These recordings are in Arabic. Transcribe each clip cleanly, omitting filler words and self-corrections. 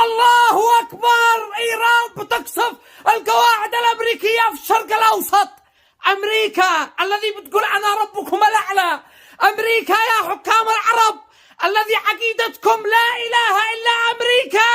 الله أكبر. إيران بتقصف القواعد الأمريكية في الشرق الأوسط. أمريكا الذي بتقول أنا ربكم الأعلى، أمريكا يا حكام العرب الذي عقيدتكم لا إله إلا أمريكا،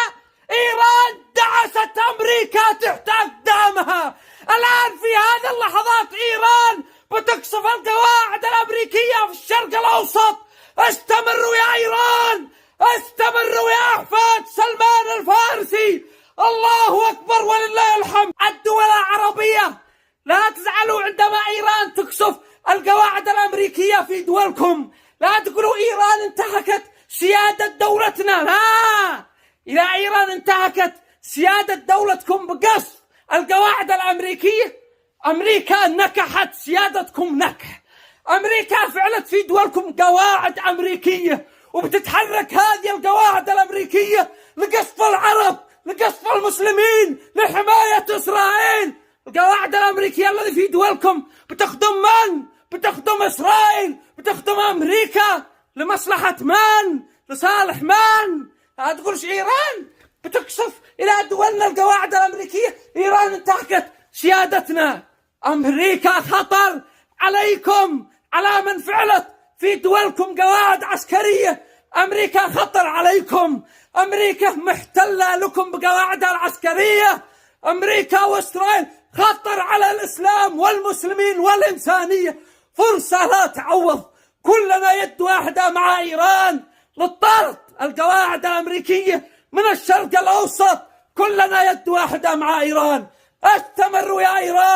إيران دعست أمريكا تحت أقدامها. الآن في هذه اللحظات إيران بتقصف القواعد الأمريكية في الشرق الأوسط. استمروا يا إيران، استمروا يا أحفاد سلمان الفارسي. الله أكبر ولله الحمد. الدول العربية لا تزعلوا عندما إيران تقصف القواعد الأمريكية في دولكم، لا تقولوا إيران انتهكت سيادة دولتنا، لا، إذا إيران انتهكت سيادة دولتكم بقصف القواعد الأمريكية، أمريكا نكحت سيادتكم نكح. أمريكا فعلت في دولكم قواعد أمريكية، وبتتحرك هذه القواعد الأمريكية لقصف العرب، لقصف المسلمين، لحماية إسرائيل. القواعد الأمريكية التي في دولكم بتخدم من؟ بتخدم إسرائيل، بتخدم أمريكا، لمصلحة من؟ لصالح من؟ لا تقولش إيران بتقصف إلى دولنا القواعد الأمريكية، إيران انتهكت سيادتنا. أمريكا خطر عليكم، على من فعلت في دولكم قواعد عسكرية. أمريكا خطر عليكم، أمريكا محتلة لكم بقواعدها العسكرية. أمريكا وإسرائيل خطر على الإسلام والمسلمين والإنسانية. فرصة لا تعوض، كلنا يد واحدة مع إيران للطرد القواعد الأمريكية من الشرق الأوسط. كلنا يد واحدة مع إيران. استمروا يا إيران.